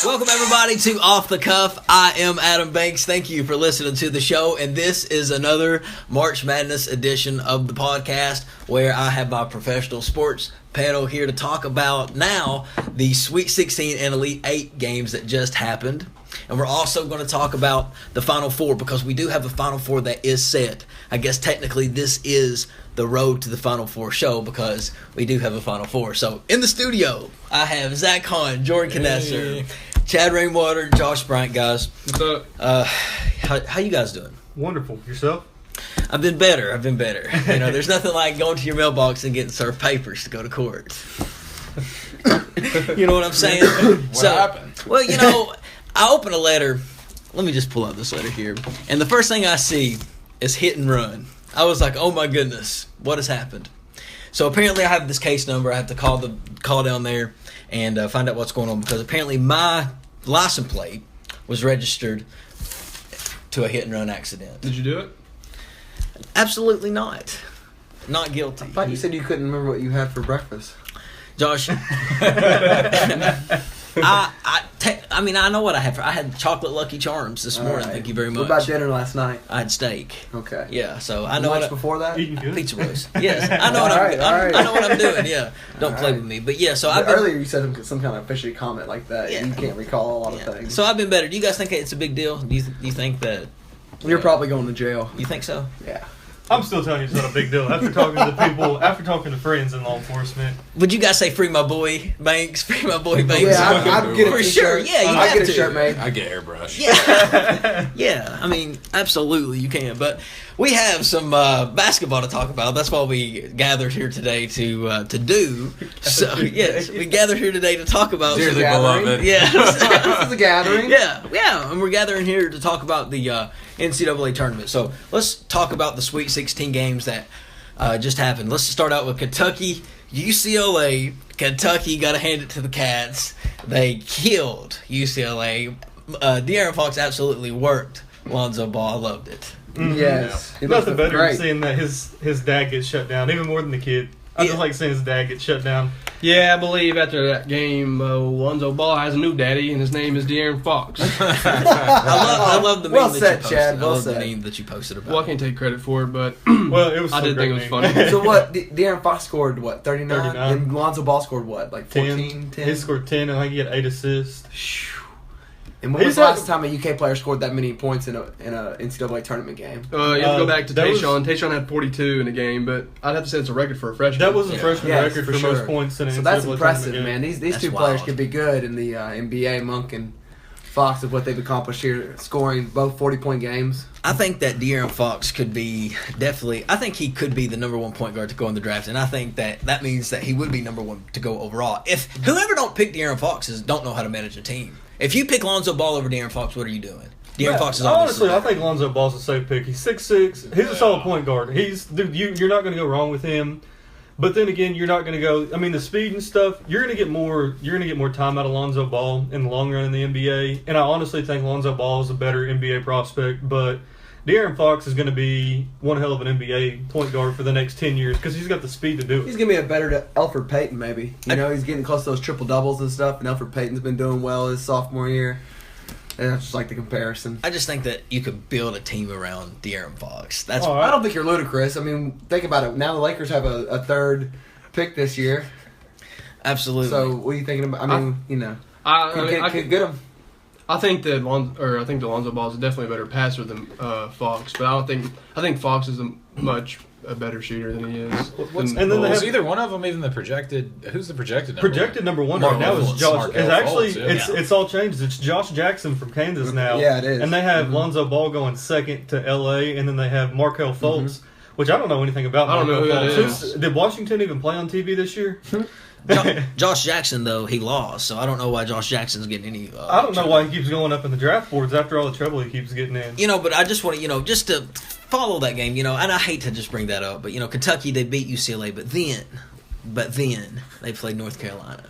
Welcome everybody to Off the Cuff. I am Adam Banks. Thank you for listening to the show, and this is another March Madness edition of the podcast where I have my professional sports panel here to talk about now the Sweet 16 and Elite 8 games that just happened. And we're also going to talk about the Final Four because we do have a Final Four that is set. I guess technically this is the Road to the Final Four show because we do have a Final Four. So in the studio, I have Zack Hahn, Jordan Conaster, Chad Rainwater, Josh Bryant, guys. What's up? How you guys doing? Wonderful. Yourself? I've been better. You know, there's nothing like going to your mailbox and getting served papers to go to court. You know what I'm saying? What happened? Well, you know, I open a letter. Let me just pull out this letter here. And the first thing I see is hit and run. I was like, oh my goodness, what has happened? So apparently I have this case number. I have to call down there and find out what's going on because apparently my license plate was registered to a hit and run accident. Did you do it? Absolutely not. Not guilty. I thought you said you couldn't remember what you had for breakfast. Josh, I mean, I know what I had. I had chocolate Lucky Charms this morning. Right. Thank you very much. What about dinner last night? I had steak. Okay. Yeah, so I know Lunch before that? Eating good? Pizza Boys. Yes, I know I know what I'm doing. Yeah, don't play with me. But yeah, so I've been, earlier you said some kind of fishy comment like that. Yeah. You can't recall a lot of things. So I've been better. Do you guys think it's a big deal? Do you think that? You're probably going to jail. You think so? Yeah. I'm still telling you it's not a big deal. After talking to people, after talking to friends in law enforcement. Would you guys say free my boy Banks? Free my boy Banks. Yeah, I'd get a for t-shirt. sure. Yeah, you I'd have get to. a shirt made. I get airbrush. Yeah, yeah. I mean, absolutely, you can. But we have some basketball to talk about. That's why we gathered here today to do. So yes, we gathered here today to talk about. Dearly beloved. Yeah, This is a gathering. yeah, and we're gathering here to talk about the NCAA tournament. So let's talk about the Sweet 16 games that just happened. Let's start out with Kentucky, UCLA. Kentucky got to hand it to the Cats. They killed UCLA. De'Aaron Fox absolutely worked Lonzo Ball. I loved it. Mm-hmm. Yes. Yeah. Nothing better than seeing that his dad gets shut down, even more than the kid. I just like seeing his dad get shut down. Yeah, I believe after that game, Lonzo Ball has a new daddy, and his name is De'Aaron Fox. I love the meme Well that said, you posted. Chad, I well love the said. meme that you posted about. Well, I can't take credit for it, but Well, it was. I did think it was funny. So what? De'Aaron Fox scored what? 39? 39. And Lonzo Ball scored what? Like 14, 10? He scored 10, and I think he had 8 assists. And when was the last time a UK player scored that many points in a NCAA tournament game? You have to go back to that was- Tayshaun. Tayshaun had 42 in a game, but I'd have to say it's a record for a freshman. That was a freshman Yes, record for sure. most points in an So NCAA that's tournament impressive, game. man. These That's two players wild. could be good in the NBA. Monk and Fox of what they've accomplished here, scoring both 40-point games. I think that De'Aaron Fox could be definitely. I think he could be the number one point guard to go in the draft, and I think that means that he would be number one to go overall. If whoever don't pick De'Aaron Fox don't know how to manage a team. If you pick Lonzo Ball over De'Aaron Fox, what are you doing? De'Aaron Fox is honestly, obviously I think Lonzo Ball's a safe pick. He's 6'6". He's a solid point guard. You're not going to go wrong with him. But then again, you're not going to go. I mean, the speed and stuff. You're going to get more. You're going to get more time out of Lonzo Ball in the long run in the NBA. And I honestly think Lonzo Ball is a better NBA prospect. But De'Aaron Fox is going to be one hell of an NBA point guard for the next 10 years because he's got the speed to do He's it. going to be a better Elfrid Payton, maybe. You know, he's getting close to those triple-doubles and stuff, and Elfrid Payton's been doing well his sophomore year. And that's just like the comparison. I just think that you could build a team around De'Aaron Fox. That's I don't think you're ludicrous. I mean, think about it. Now the Lakers have a third pick this year. absolutely. So what are you thinking about? I mean, I could get him. I think that Lonzo Ball is definitely a better passer than Fox, but I think Fox is a better shooter than he is. And then they Is have either one of them even the projected? Who's the projected number projected number one Mark right now is Fultz. Josh. Mark It's actually Fultz, yeah. it's all changed. It's Josh Jackson from Kansas now. Yeah, it is. And they have Lonzo Ball going second to LA, and then they have Markelle Fultz, which I don't know anything about. I don't know who that Fultz. is. Did Washington even play on TV this year? Josh Jackson, though, he lost, so I don't know why Josh Jackson's getting any. I don't know why he keeps going up in the draft boards after all the trouble he keeps getting in. You know, but I just want to, just to follow that game, and I hate to just bring that up, but, Kentucky, they beat UCLA, but then they played North Carolina.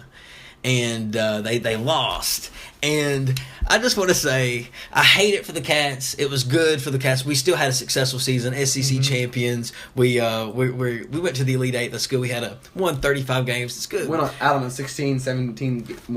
and they lost. And I just want to say, I hate it for the Cats. It was good for the Cats. We still had a successful season, SEC champions. We went to the Elite Eight. That's good. We had won 35 games. It's good. Went out on a 16-17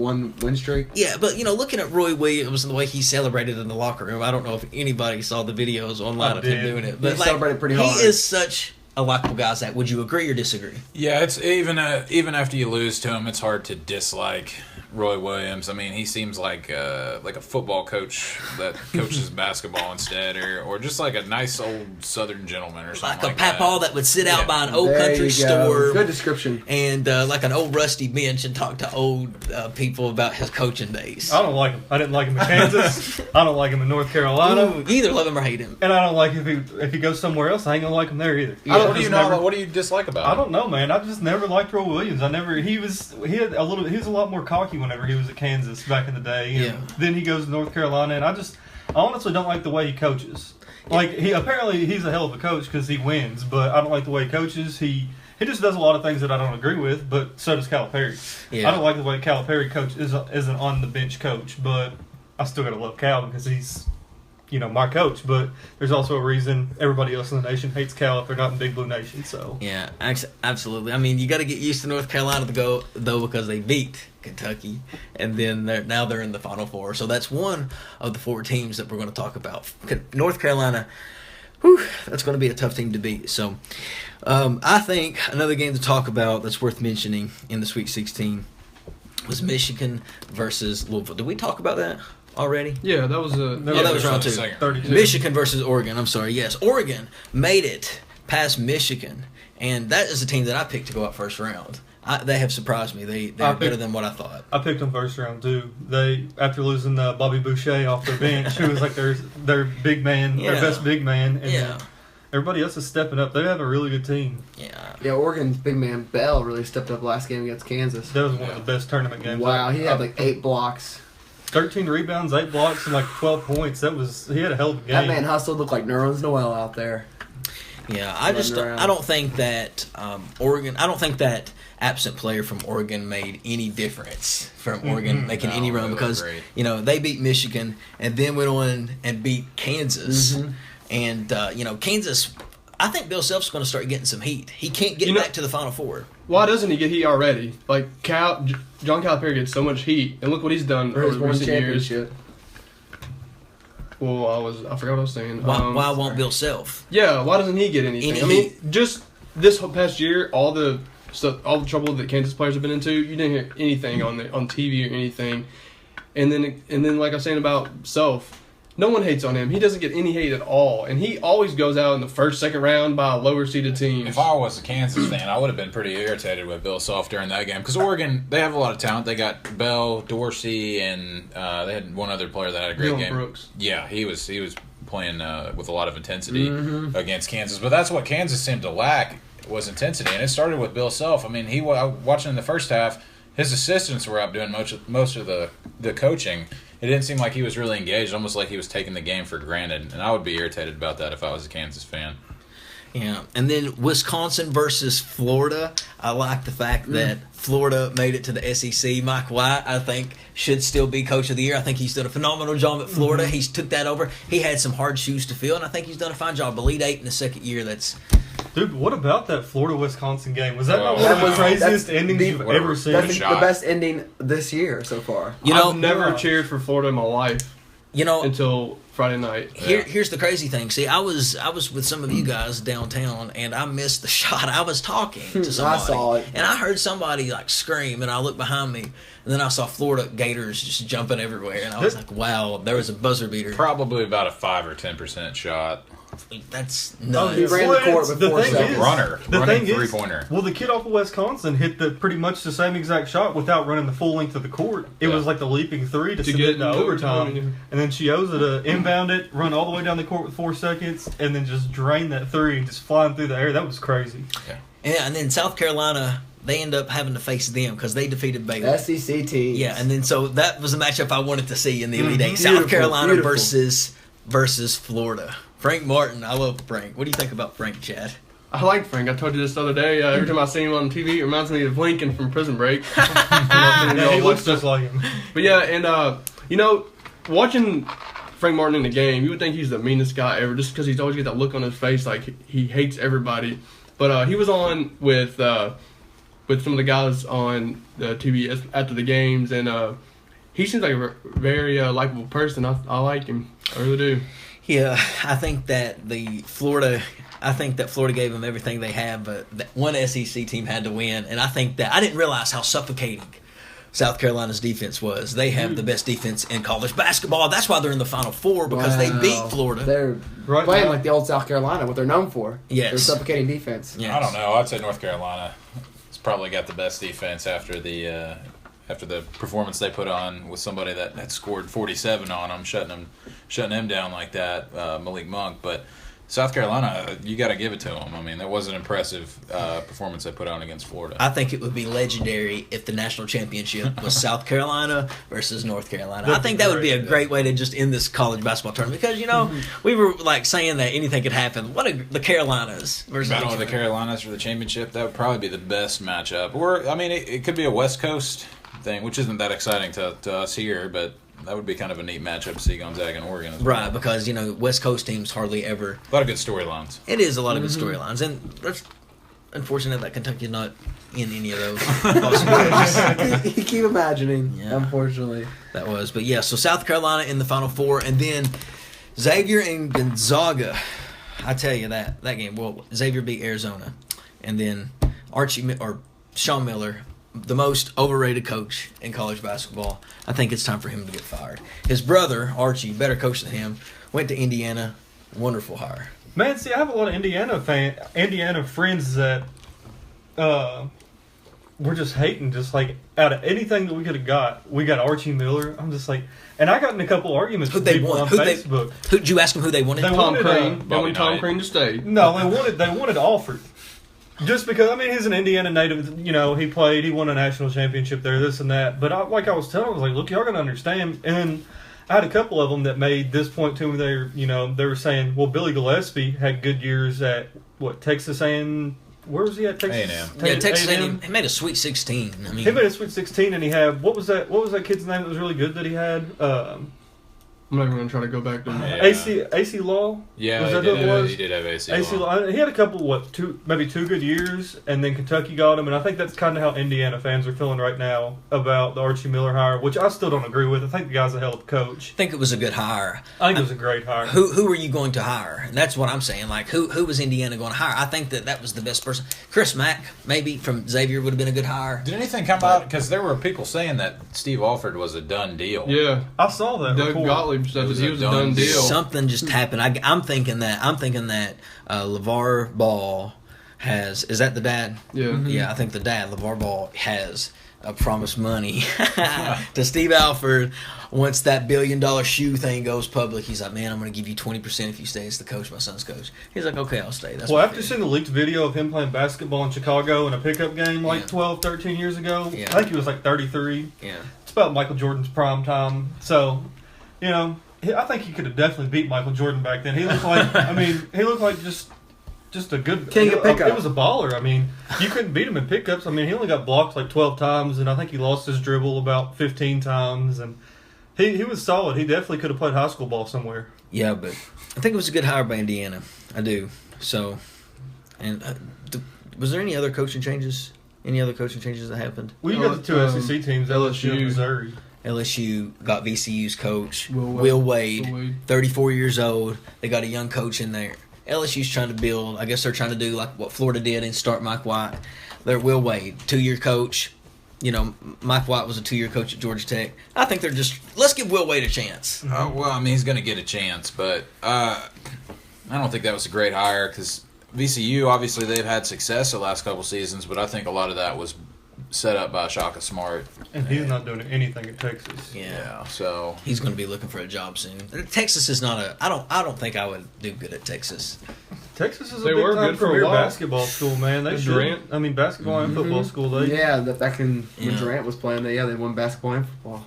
win streak. Yeah, but looking at Roy Williams and the way he celebrated in the locker room, I don't know if anybody saw the videos online of him doing it. But he celebrated pretty hard. He is such a likable guy, Zach. Would you agree or disagree? Yeah, it's even after you lose to him, it's hard to dislike Roy Williams. I mean, he seems like a football coach that coaches basketball instead, or just like a nice old Southern gentleman or something like a papaw that would sit out by an old There country you store. go. Good description. And like an old rusty bench and talk to old people about his coaching days. I don't like him. I didn't like him in Kansas. I don't like him in North Carolina. Ooh, you either love him or hate him. And I don't like if he goes somewhere else. I ain't gonna like him there either. What do you dislike about him? I don't know, man. I just never liked Roy Williams. He was a lot more cocky whenever he was at Kansas back in the day. And then he goes to North Carolina, and I honestly don't like the way he coaches. Like he's a hell of a coach because he wins, but I don't like the way he coaches. He just does a lot of things that I don't agree with, but so does Calipari. Yeah. I don't like the way Calipari coach is an on the bench coach, but I still gotta love Cal because he's my coach. But there's also a reason everybody else in the nation hates Cal if they're not in Big Blue Nation. So yeah, absolutely. I mean, you got to get used to North Carolina though because they beat Kentucky, and then they're in the Final Four. So that's one of the 4 teams that we're going to talk about. North Carolina, that's going to be a tough team to beat. So I think another game to talk about that's worth mentioning in the Sweet 16 was Michigan versus Louisville. Did we talk about that already? Yeah, that was that was round 2. 32. Michigan versus Oregon. I'm sorry. Yes, Oregon made it past Michigan, and that is a team that I picked to go out first round. They have surprised me. They're better than what I thought. I picked them first round too. They after losing Bobby Boucher off their bench, who was like their big man, their best big man, and everybody else is stepping up. They have a really good team. Yeah, Oregon's big man Bell really stepped up last game against Kansas. That was one of the best tournament games. Wow, he had like 8 blocks. 13 rebounds, 8 blocks, and like 12 points. He had a hell of a game. That man hustled, looked like Nerlens Noel out there. Yeah, I don't think that Oregon. I don't think that absent player from Oregon made any difference from Oregon making any run because they beat Michigan and then went on and beat Kansas, and Kansas. I think Bill Self's going to start getting some heat. He can't get back to the Final Four. Why doesn't he get heat already? Like John Calipari gets so much heat, and look what he's done over the recent years. Well, I forgot what I was saying. Why won't Bill Self? Yeah, why doesn't he get anything? I mean, just this past year, all the trouble that Kansas players have been into, you didn't hear anything on TV or anything. And then like I was saying about Self, no one hates on him. He doesn't get any hate at all, and he always goes out in the first, second round by a lower seeded team. If I was a Kansas fan, I would have been pretty irritated with Bill Self during that game because Oregon, they have a lot of talent. They got Bell, Dorsey, and they had one other player that had a great game. Brooks. Yeah, he was playing with a lot of intensity against Kansas, but that's what Kansas seemed to lack was intensity, and it started with Bill Self. I mean, watching in the first half, his assistants were out doing most of the coaching. It didn't seem like he was really engaged, almost like he was taking the game for granted, and I would be irritated about that if I was a Kansas fan. Yeah, and then Wisconsin versus Florida. I like the fact that Florida made it to the SEC. Mike White, I think, should still be Coach of the Year. I think he's done a phenomenal job at Florida. He's took that over. He had some hard shoes to fill, and I think he's done a fine job. Elite 8 in the second year. Dude, what about that Florida-Wisconsin game? Was that not one of the craziest endings you've ever seen? That's the best ending this year so far. I've never cheered for Florida in my life. Until Friday night. Here's the crazy thing. See, I was with some of you guys downtown, and I missed the shot. I was talking to somebody. I saw it. And I heard somebody scream, and I looked behind me, and then I saw Florida Gators just jumping everywhere, and I was like, wow, there was a buzzer beater. Probably about a 5 or 10% shot. That's nuts. He ran the court before running thing is, three-pointer. Well, the kid off of Wisconsin hit pretty much the same exact shot without running the full length of the court. It was like the leaping 3 to get into overtime. And then Chioza to inbound it, run all the way down the court with 4 seconds, and then just drain that 3 and just flying through the air. That was crazy. Yeah, and then South Carolina, they end up having to face them because they defeated Baylor. SEC teams. Yeah, and then so that was a matchup I wanted to see in the Elite Eight. South Carolina versus Florida. Frank Martin, I love Frank. What do you think about Frank, Chad? I like Frank. I told you this the other day. Every time I see him on TV, it reminds me of Lincoln from Prison Break. Yeah, he looks just like him. But yeah, and watching Frank Martin in the game, you would think he's the meanest guy ever, just because he's always got that look on his face like he hates everybody. But he was on with some of the guys on the TV after the games, and he seems like a very likable person. I like him. I really do. Yeah, I think that Florida gave them everything they have, but one SEC team had to win, and I think that I didn't realize how suffocating South Carolina's defense was. They have the best defense in college basketball. That's why they're in the Final Four, because they beat Florida. They're playing like the old South Carolina, what they're known for. Yes. They're suffocating defense. Yes. I don't know. I'd say North Carolina has probably got the best defense after the performance they put on with somebody that had scored 47 on them, shutting him down like that, Malik Monk. But South Carolina, you got to give it to them. I mean, that was an impressive performance they put on against Florida. I think it would be legendary if the national championship was South Carolina versus North Carolina. I think that would be a great way to just end this college basketball tournament, because we were like saying that anything could happen. The Carolinas versus Battle of the Carolinas for the championship, that would probably be the best matchup. Or I mean, it could be a West Coast thing, which isn't that exciting to us here, but that would be kind of a neat matchup to see Gonzaga and Oregon as well. Right, because West Coast teams hardly ever. A lot of good storylines. It is a lot of good storylines, and that's unfortunate that Kentucky's not in any of those possibilities. You keep imagining, Yeah. unfortunately. That was, but yeah. So South Carolina in the Final Four, and then Xavier and Gonzaga. I tell you that game. Well, Xavier beat Arizona, and then Sean Miller, the most overrated coach in college basketball. I think it's time for him to get fired. His brother, Archie, better coach than him, went to Indiana. Wonderful hire. Man, see, I have a lot of Indiana friends that we're just hating. Just like out of anything that we could have got, we got Archie Miller. I'm just like, and I got in a couple arguments with people on Facebook. Did you ask them who they wanted? Tom Crean. They wanted Tom Crean to stay. No, they wanted Alford. Just because, I mean, he's an Indiana native, he won a national championship there, this and that. But I was telling him, I was like, look, y'all got to understand. And then I had a couple of them that made this point to me. They were saying, well, Billy Gillespie had good years at, Texas A&M? Where was he at? Texas A&M. Yeah, Texas A&M. He made a Sweet 16. I mean, he made a Sweet 16, and he had, what was that kid's name that was really good that he had? I'm not even going to try to go back to AC Law? Yeah, was that who it was? He did have AC Law. He had a couple, maybe 2 good years, and then Kentucky got him, and I think that's kind of how Indiana fans are feeling right now about the Archie Miller hire, which I still don't agree with. I think the guy's a hell of a coach. I think it was a good hire. I think it was a great hire. Who were you going to hire? And that's what I'm saying. Like, who was Indiana going to hire? I think that was the best person. Chris Mack, maybe, from Xavier would have been a good hire. Did anything come out? Because there were people saying that Steve Alford was a done deal. Yeah. I saw that Doug report. Gottlieb said that he was a done deal. Something just happened. I'm thinking that LeVar Ball is that the dad? Yeah. Mm-hmm. Yeah, I think the dad, LeVar Ball, has promised money to Steve Alford. Once that $1 billion shoe thing goes public, he's like, man, I'm going to give you 20% if you stay as the coach, my son's coach. He's like, okay, I'll stay. That's after seeing the leaked video of him playing basketball in Chicago in a pickup game 12, 13 years ago, I think he was like 33. Yeah. It's about Michael Jordan's prime time. So, I think he could have definitely beat Michael Jordan back then. He looked like, just a good king of pickup. It was a baller. I mean, you couldn't beat him in pickups. I mean, he only got blocked like 12 times, and I think he lost his dribble about 15 times. And he was solid. He definitely could have played high school ball somewhere. Yeah, but I think it was a good hire by Indiana. I do. So, and was there any other coaching changes? Any other coaching changes that happened? Well, you got the 2 SEC teams, LSU and Missouri. LSU got VCU's coach, Will Wade, 34 years old. They got a young coach in there. LSU's trying to build. I guess they're trying to do like what Florida did and start Mike White. They're Will Wade, 2-year coach. Mike White was a 2-year coach at Georgia Tech. I think they're let's give Will Wade a chance. Well, I mean, he's going to get a chance, but I don't think that was a great hire because VCU, obviously, they've had success the last couple seasons, but I think a lot of that was set up by Shaka Smart. And he's not doing anything at Texas. Yeah. So he's going to be looking for a job soon. Texas is not I don't think I would do good at Texas. Texas is a big time career basketball school, man. They Durant. I mean, basketball and football school. When Durant was playing, they won basketball and football.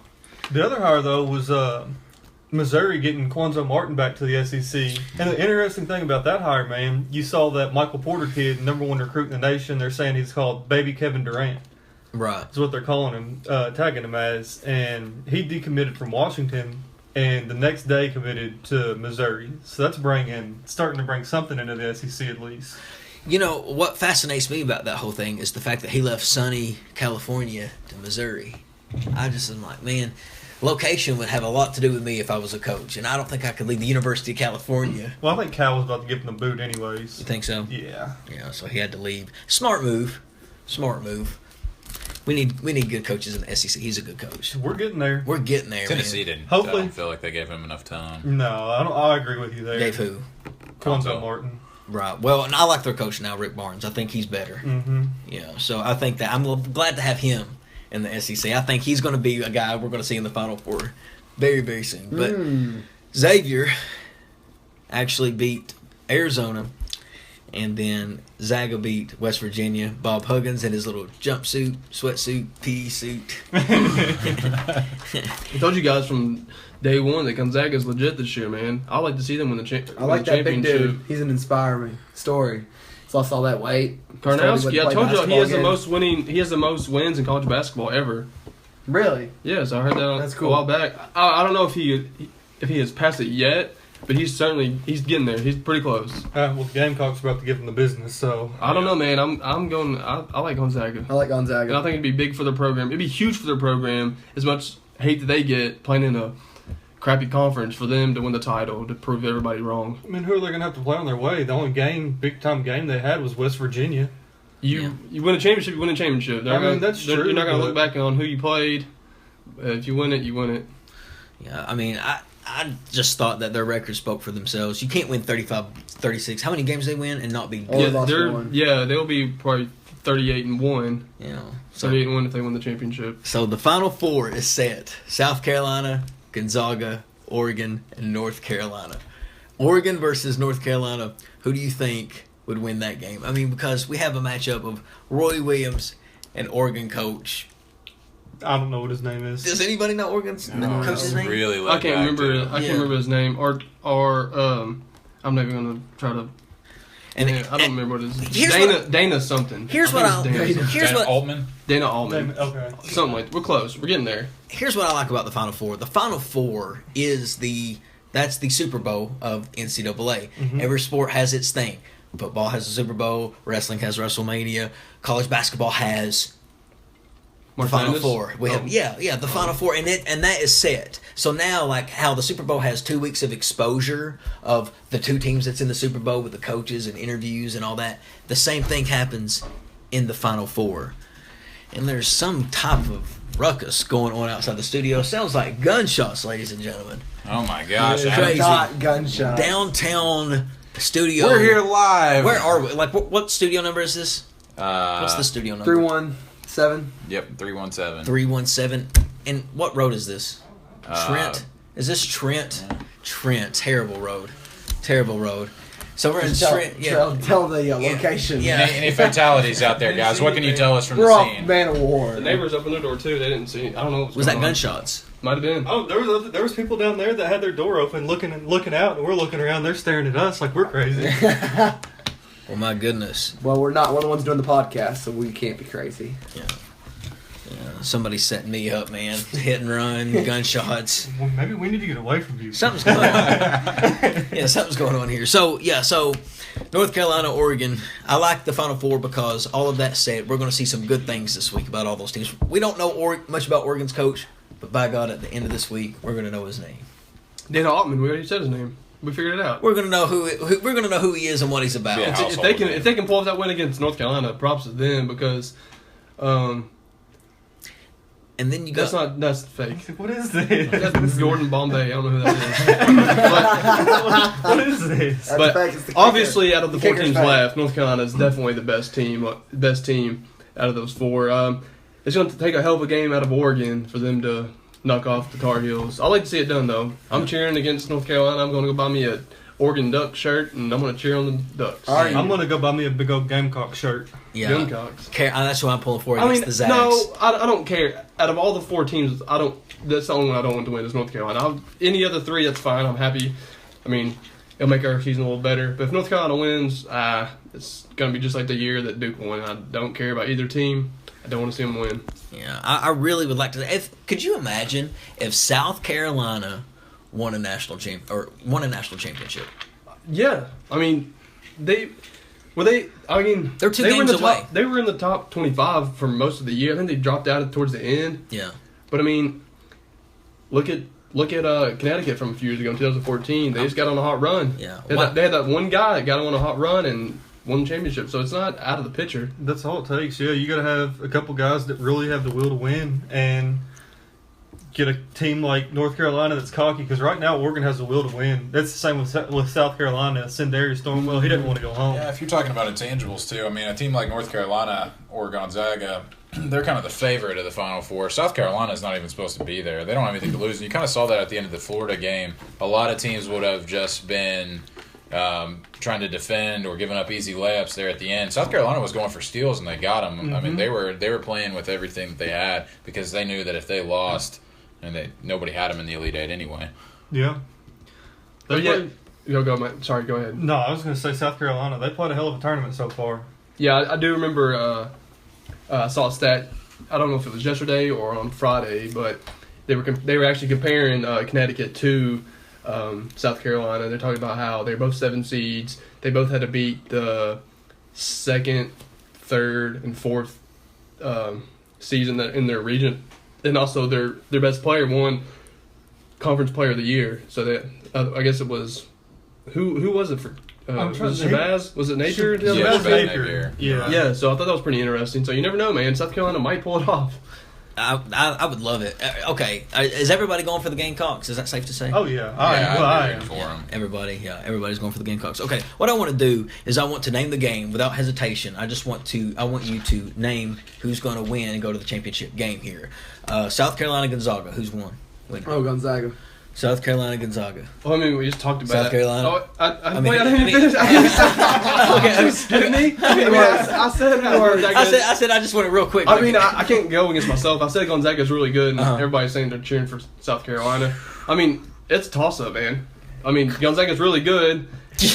The other hire though was Missouri getting Quanzo Martin back to the SEC. And the interesting thing about that hire, man, you saw that Michael Porter kid, #1 recruit in the nation. They're saying he's called Baby Kevin Durant. Right. That's what they're calling him, tagging him as. And he decommitted from Washington and the next day committed to Missouri. So that's starting to bring something into the SEC at least. You know, what fascinates me about that whole thing is the fact that he left sunny California to Missouri. I just am like, man, location would have a lot to do with me if I was a coach, and I don't think I could leave the University of California. Well, I think Cal was about to give him the boot anyways. You think so? Yeah. Yeah, so he had to leave. Smart move. We need good coaches in the SEC. He's a good coach. We're getting there. We're getting there, Tennessee man. didn't. Hopefully. I don't feel like they gave him enough time. No, I agree with you there. Gave who? Quanzo Martin. Right. Well, and I like their coach now, Rick Barnes. I think he's better. Mm-hmm. Yeah, so I think that I'm glad to have him in the SEC. I think he's going to be a guy we're going to see in the Final Four very, very soon. But Xavier actually beat Arizona, and then Zaga beat West Virginia. Bob Huggins in his little jumpsuit, sweatsuit, PE suit. I told you guys from day one that Gonzaga's legit this year, man. I like to see them win the championship. I like that big dude. He's an inspiring story. So I saw that weight. Karnowski, I told you he has again. the most winning. He has the most wins in college basketball ever. Really? Yes, I heard that. That's cool. A while back. I don't know if he has passed it yet, but he's getting there. He's pretty close. Well, the Gamecocks about to give him the business, so I don't know, man. I'm going. I like Gonzaga. I like Gonzaga. And I think it'd be big for their program. It'd be huge for their program. As much hate that they get playing in a crappy conference, for them to win the title, to prove everybody wrong. I mean, who are they going to have to play on their way? The only big time game they had was West Virginia. You win a championship, you win a championship. That's true. You're not going to but- look back on who you played. If you win it, you win it. Yeah, I mean, I just thought that their record spoke for themselves. You can't win 35, 36. How many games they win and not be Only good? lost one. They'll be probably 38-1. You know, so 38-1 if they win the championship. So the Final Four is set. South Carolina, Gonzaga, Oregon, and North Carolina. Oregon versus North Carolina. Who do you think would win that game? I mean, because we have a matchup of Roy Williams and Oregon coach. I don't know what his name is. Does anybody know Oregon's coach's name? Really, I can't remember. I Yeah. can't remember his name. Or I'm never gonna try to. And I don't remember what it is. Here's Dana something. Here's I what think I'll. it's Dana. Here's what. Altman. Dana Altman. Okay. Something like that. We're close. We're getting there. Here's what I like about the Final Four. The Final Four is that's the Super Bowl of NCAA. Mhm. Every sport has its thing. Football has a Super Bowl. Wrestling has WrestleMania. College basketball has the March Final Madness? Four. We have the Final Four, and that is set. So now, like how the Super Bowl has 2 weeks of exposure of the two teams that's in the Super Bowl with the coaches and interviews and all that. The same thing happens in the Final Four, and there's some type of ruckus going on outside the studio. Sounds like gunshots, ladies and gentlemen. Oh my gosh! Yeah, crazy. Not gunshot. Downtown studio. We're here live. Where are we? Like, what studio number is this? What's the studio number? 317. Yep, 317. 317. And what road is this? Trent? Is this Trent? Yeah. Trent. Terrible road. So we're in Just Trent. Yeah. tell the location. Yeah. Any fatalities out there, guys? What can you tell us from We're the off scene? Man of War. The neighbors opened their door too. They didn't see. I don't know. What's Was that going on. gunshots? Might have been. Oh, there was people down there that had their door open, looking out, and we're looking around. They're staring at us like we're crazy. Oh my goodness. Well, we're not. We're the ones doing the podcast, so we can't be crazy. Yeah. Somebody's setting me up, man. Hit and run, gunshots. Well, maybe we need to get away from you. Something's going on. Yeah, something's going on here. So North Carolina, Oregon. I like the Final Four because all of that said, we're going to see some good things this week about all those teams. We don't know much about Oregon's coach, but by God, at the end of this week, we're going to know his name. Dana Altman. We already said his name. We figured it out. We're going to know who he is and what he's about. Yeah. If they can pull off that win against North Carolina, props to them because. And then you got That's fake. What is this? That's Jordan Bombay. I don't know who that is. What is this? That's But fact, it's the kicker. Obviously, out of the four Kicker's teams fake. left, North Carolina is definitely the best team out of those four. It's going to take a hell of a game out of Oregon for them to knock off the Tar Heels. I like to see it done, though. I'm cheering against North Carolina. I'm going to go buy me a Oregon Duck shirt, and I'm going to cheer on the Ducks. All right. I'm gonna go buy me a big old Gamecock shirt. Yeah. Gamecocks. That's what I'm pulling for I against mean, the Zags. no, I don't care. Out of all the 4 teams, that's the only one I don't want to win is North Carolina. Any other 3, that's fine. I'm happy. I mean, it'll make our season a little better. But if North Carolina wins, it's going to be just like the year that Duke won. I don't care about either team. I don't want to see them win. Yeah, I really would like to. Could you imagine if South Carolina won a national championship? Yeah, I mean, they're 2 games away. They were in the top 25 for most of the year. I think they dropped out towards the end. Yeah, but I mean, look at Connecticut from a few years ago in 2014. They just got on a hot run. Yeah, they had that one guy that got on a hot run and won the championship. So it's not out of the picture. That's all it takes. Yeah, you got to have a couple guys that really have the will to win and get a team like North Carolina that's cocky, because right now Oregon has the will to win. That's the same with South Carolina. Sendarius Thornwell, he doesn't want to go home. Yeah, if you're talking about intangibles too, I mean, a team like North Carolina or Gonzaga, they're kind of the favorite of the Final Four. South Carolina is not even supposed to be there. They don't have anything to lose. And you kind of saw that at the end of the Florida game. A lot of teams would have just been trying to defend or giving up easy layups there at the end. South Carolina was going for steals, and they got them. Mm-hmm. I mean, they were playing with everything that they had, because they knew that if they lost, and nobody had them in the Elite Eight anyway. Yeah. Go ahead. No, I was going to say South Carolina. They played a hell of a tournament so far. Yeah, I do remember. I saw a stat. I don't know if it was yesterday or on Friday, but they were actually comparing Connecticut to South Carolina. They're talking about how they're both 7 seeds. They both had to beat the 2nd, 3rd, and 4th seeds in their region, and also their best player won Conference Player of the Year. So that I guess it was who was it for? Was it Shabazz? Was it Napier? Yeah, Napier. Yeah. So I thought that was pretty interesting. So you never know, man. South Carolina might pull it off. I would love it. Okay, is everybody going for the Gamecocks? Is that safe to say? Oh yeah, I am for them. Everybody's going for the Gamecocks. Okay, what I want to do is I want to name the game without hesitation. I want you to name who's going to win and go to the championship game here. South Carolina, Gonzaga. Who's won? Winner. Oh, Gonzaga. South Carolina, Gonzaga. Well, I mean, we just talked about South Carolina. Oh, I didn't finish. I said I just want it real quick. I mean, I can't go against myself. I said Gonzaga's really good, and everybody's saying they're cheering for South Carolina. I mean, it's a toss-up, man. I mean, Gonzaga's really good.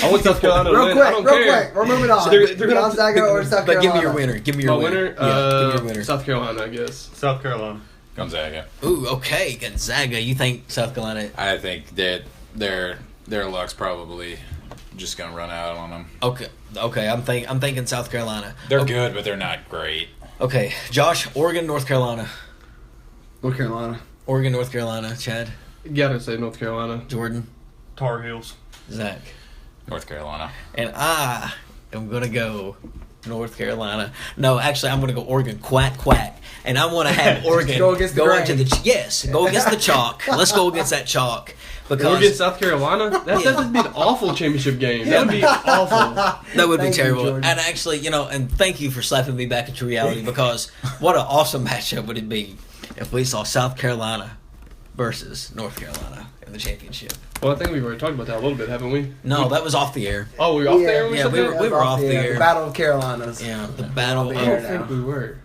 I want South Carolina to win. I don't care. Quick. We're moving on. So they're Gonzaga or South Carolina? But give me your winner. Give me your winner. Yeah, give me your winner. South Carolina, I guess. South Carolina. Gonzaga. Ooh, okay, Gonzaga. You think South Carolina? I think that their luck's probably just gonna run out on them. Okay. I'm thinking South Carolina. They're good, but they're not great. Okay, Josh, Oregon, North Carolina. North Carolina. Oregon, North Carolina. Chad. You gotta say North Carolina. Jordan. Tar Heels. Zach. North Carolina. And I am gonna go North Carolina. No, actually, I'm going to go Oregon. Quack, quack. And I want to have Oregon go against the go against the chalk. Let's go against that chalk. Because against South Carolina? That would be an awful championship game. That would be awful. That would be terrible. And actually, and thank you for slapping me back into reality, because what an awesome matchup would it be if we saw South Carolina versus North Carolina in the championship. Well, I think we've already talked about that a little bit, haven't we? No, that was off the air. Oh, we were off there? Yeah, we were off the air. The Battle of Carolinas. Yeah, the Battle of I don't think we were.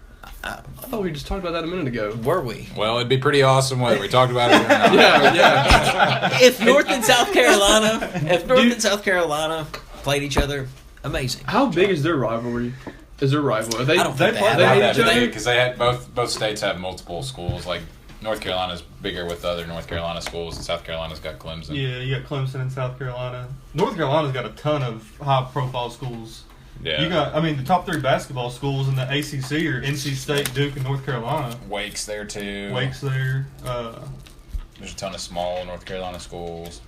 I thought we just talked about that a minute ago. Were we? Well, it'd be pretty awesome whether we talked about it or not. Yeah. If North and South Carolina played each other, amazing. How big is their rivalry? Is their rival? I don't think they Not have that big, because they had both states have multiple schools. Like North Carolina's bigger with other North Carolina schools, and South Carolina's got Clemson. Yeah, you got Clemson in South Carolina. North Carolina's got a ton of high-profile schools. Yeah. You got, the top 3 basketball schools in the ACC are NC State, Duke, and North Carolina. Wake's there too. Wake's there. There's a ton of small North Carolina schools.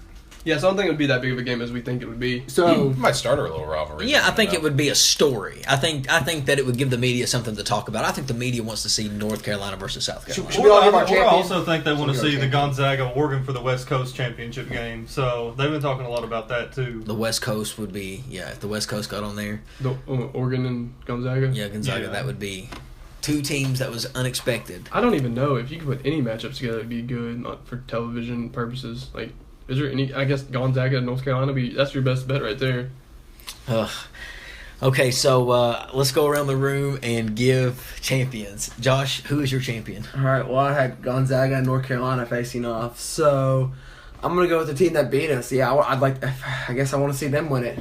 Yeah, so I don't think it would be that big of a game as we think it would be. So might start a little rivalry. Yeah, I think it would be a story. I think that it would give the media something to talk about. I think the media wants to see North Carolina versus South Carolina. Should we all have our I champion? also think they want to see the Gonzaga Oregon for the West Coast championship game. So they've been talking a lot about that too. The West Coast would be, if the West Coast got on there. Oregon and Gonzaga? Yeah, Gonzaga, that would be 2 teams that was unexpected. I don't even know if you could put any matchups together, it'd be good, not for television purposes. Like, Is there any? I guess Gonzaga, North Carolina. That's your best bet right there. Okay, so let's go around the room and give champions. Josh, who is your champion? All right. Well, I had Gonzaga and North Carolina facing off, so I'm gonna go with the team that beat us. Yeah, I guess I want to see them win it.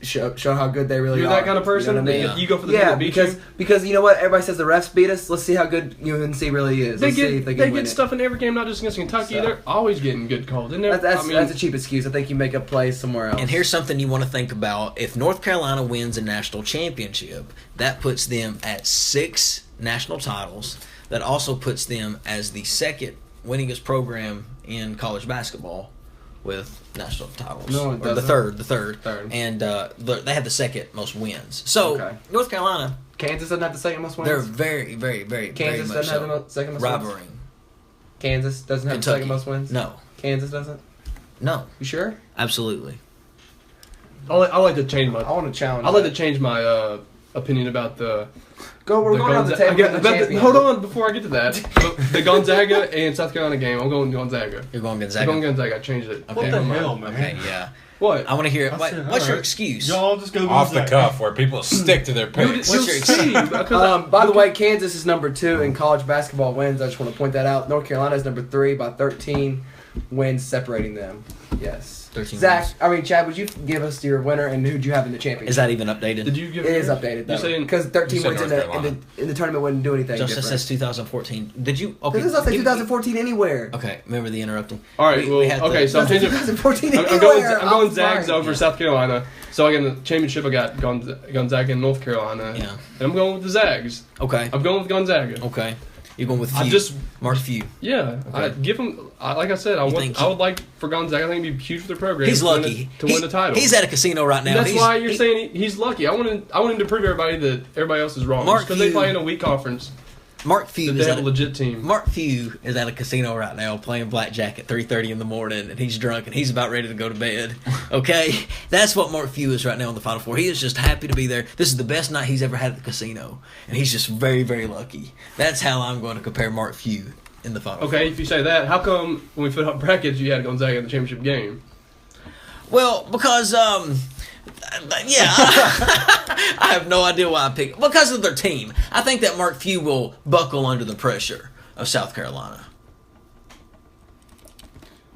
Show how good they really are. You're that kind of person. You know what I mean? Yeah. You go for the team that beat you? because you know what? Everybody says the refs beat us. Let's see how good UNC really is. They Let's see if get they can win it. stuff in every game, not just against Kentucky. So. They're always getting good calls. That's a cheap excuse. I think you make up plays somewhere else. And here's something you want to think about. If North Carolina wins a national championship, that puts them at 6 national titles. That also puts them as the second winningest program in college basketball with national titles. No, it or the doesn't. third. Third. And they have the second most wins. So, Okay. North Carolina, Kansas doesn't have the second most wins. they're very, very, very, Kansas very much doesn't have so the second most wins. rivaling. Kansas doesn't have the Kentucky. second most wins. No. Kansas doesn't. No. You sure? Absolutely. I like to change my. I want to challenge. I'd like to change my opinion about the. We're going on the table. Hold on, before I get to that, the Gonzaga and South Carolina game. I'm going Gonzaga. You're going I'm Gonzaga? going Gonzaga. I changed it. What the hell, man? Okay, yeah. What? I want to hear. I said, What's your alright. excuse? Y'all just go Off the Gonzaga. cuff, where people stick to their picks. What's your see, By the way, Kansas is number 2 in college basketball wins. I just want to point that out. North Carolina is number 3 by 13 wins separating them. Yes. 13 Zach, wins. Chad, would you give us your winner and who'd you have in the championship? Is that even updated? Did you give? It is updated You're though, saying because 13 You said wins in North the tournament wouldn't do anything Justin different. says 2014. Did you? Okay. This is not say give- 2014 anywhere. Okay, remember the interrupting. All right. We had Okay. the- So I'm changing. 2014 I'm anywhere. going Zags fine. over South Carolina. So again, the championship I got Gonzaga and North Carolina. Yeah. And I'm going with the Zags. Okay. I'm going with Gonzaga. Okay. You're going with Few. I just Mark Few. yeah. Okay. I give them. Like I said, I think would like for Gonzaga. I think it'd be huge for their program. He's to win lucky to win the title. He's at a casino right now. That's He's- why you're he- saying he's lucky. I want him to prove everybody that everybody else is wrong. Mark Because they Few- play in a weak conference. Mark That Few they is have at a legit team. Mark Few is at a casino right now playing blackjack at 3:30 in the morning, and he's drunk and he's about ready to go to bed. Okay, that's what Mark Few is right now in the Final Four. He is just happy to be there. This is the best night he's ever had at the casino, and he's just very, very lucky. That's how I'm going to compare Mark Few in the Final Four. Okay, if you say that, how come when we put up brackets you had Gonzaga in the championship game? Well, because yeah, I have no idea why I picked because of their team. I think that Mark Few will buckle under the pressure of South Carolina.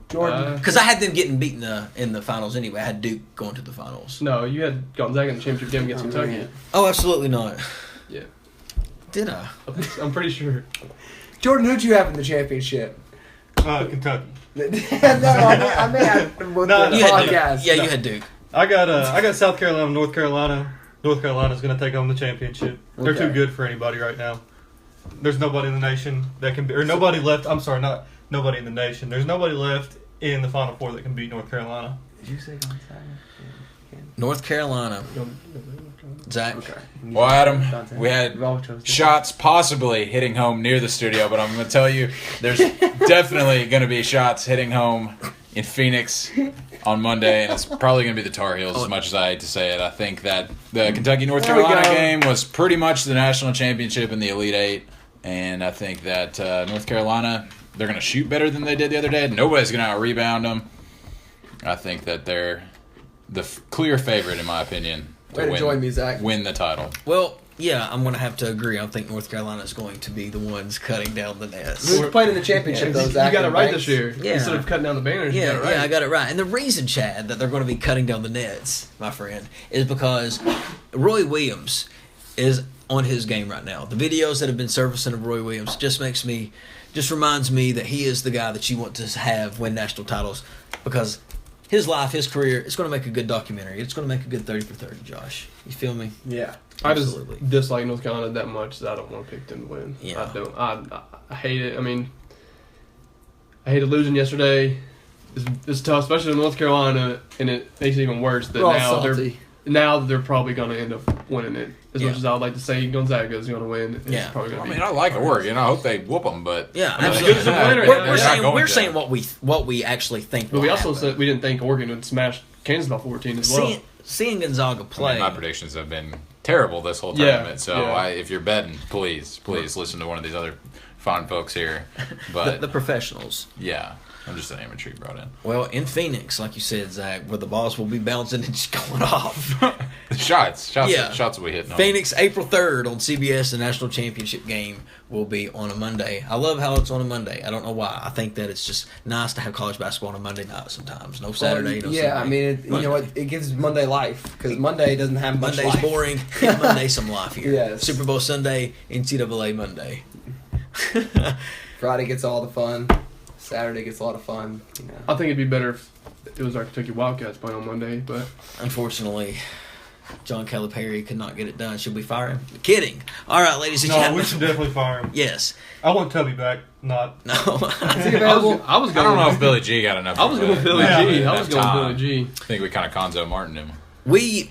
Jordan. Because I had them getting beaten in the finals anyway. I had Duke going to the finals. No, you had Gonzaga in the championship game against Kentucky. man. Oh, absolutely not. Yeah, Did I? I'm pretty sure. Jordan, who'd you have in the championship? Kentucky. No, I mean, with No, the You had Duke. podcast. Yeah, you had Duke. I got South Carolina, North Carolina. North Carolina's going to take home the championship. They're Okay. too good for anybody right now. There's nobody in the nation that can be, or nobody left. I'm sorry, not nobody in the nation. There's nobody left in the Final Four that can beat North Carolina. Did you say Gonzaga? North Carolina. Zach. Okay. Well, Adam, Dante. we had We all chose to. shots possibly hitting home near the studio, but I'm going to tell you there's definitely going to be shots hitting home in Phoenix on Monday, and it's probably going to be the Tar Heels as much as I hate to say it. I think that the Kentucky-North There we Carolina go. game was pretty much the national championship in the Elite Eight, and I think that North Carolina, they're going to shoot better than they did the other day. Nobody's going to out-rebound them. I think that they're the clear favorite, in my opinion, Way to join me, Zach. win the title. Well, yeah, I'm going to have to agree. I think North Carolina is going to be the ones cutting down the nets. Who's playing in the championship, though, You Zach? got it and right Banks? this year. Yeah. Instead of cutting down the banners, you got Yeah, it right. yeah, I got it right. And the reason, Chad, that they're going to be cutting down the nets, my friend, is because Roy Williams is on his game right now. The videos that have been surfacing of Roy Williams just reminds me that he is the guy that you want to have win national titles because his life, his career, it's going to make a good documentary. It's going to make a good 30 for 30, Josh. You feel me? Yeah. I just Absolutely. dislike North Carolina that much that I don't want to pick them to win. Yeah. I don't. I hate it. I mean, I hated losing yesterday. It's tough, especially in North Carolina, and it makes it even worse that We're all now they're probably going to end up winning it. As much Yeah. as I would like to say Gonzaga is going to win, it's Yeah. probably going I to be. mean, I like Oregon. I hope they whoop them, but Yeah, I mean, absolutely. Good as a winner, We're, yeah. we're They're saying not we're going saying to. what we actually think. But will we also happen. said we didn't think Oregon would smash Kansas by 14 as well. Seeing Gonzaga I play. mean, my predictions have been terrible this whole Yeah, tournament. So yeah. if you're betting, please listen to one of these other fine folks here, but the professionals. yeah, I'm just an amateur you brought in. Well, in Phoenix, like you said, Zach, where the balls will be bouncing and just going off. Shots will be hitting. Phoenix, April 3rd on CBS. The national championship game will be on a Monday. I love how it's on a Monday. I don't know why. I think that it's just nice to have college basketball on a Monday night sometimes. No Saturday, no Sunday. Yeah, I mean, you know what? It gives Monday life because Monday doesn't have much Monday's life. boring. Give Monday some life here. Yes. Super Bowl Sunday, NCAA Monday. Friday gets all the fun. Saturday gets a lot of fun. You know. I think it'd be better if it was our Kentucky Wildcats playing on Monday, but Unfortunately, John Calipari could not get it done. Should we fire him? Kidding. All right, ladies and No, gentlemen. we should definitely fire him. Yes. I want Tubby back, not. No. Is he available? I was I going. don't know if Billy G got enough. I was going Billy Yeah, G. I enough was going time. Billy G. I think we kind of Conzo Martin him. We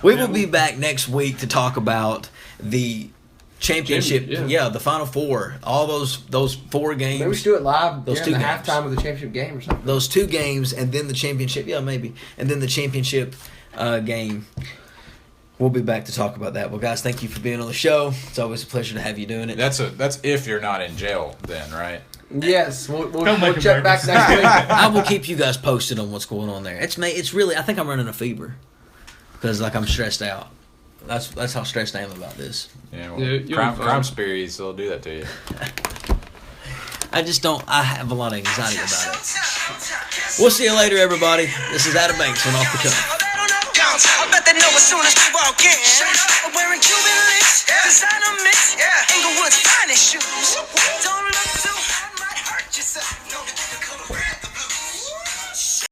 will be back next week to talk about the championship. Yeah. The Final Four. All those 4 games. Maybe we should do it live Those during the 2 games. halftime of the championship game or something. Those 2 games and then the championship. Yeah, maybe. And then the championship game. We'll be back to talk about that. Well, guys, thank you for being on the show. It's always a pleasure to have you doing it. That's if you're not in jail, then right? Yes, we'll Come make check back America next week. I will keep you guys posted on what's going on there. It's really. I think I'm running a fever because I'm stressed out. That's how stressed I am about this. Yeah, well, Yeah, you'll be crime fine. sprees will do that to you. I just don't. I have a lot of anxiety about it. We'll see you later, everybody. This is Adam Banks on Off the Cuff. I bet they know as soon as we walk in. I'm wearing Cuban links, designer mix, Inglewood's finest shoes. Don't look too hard, might hurt yourself.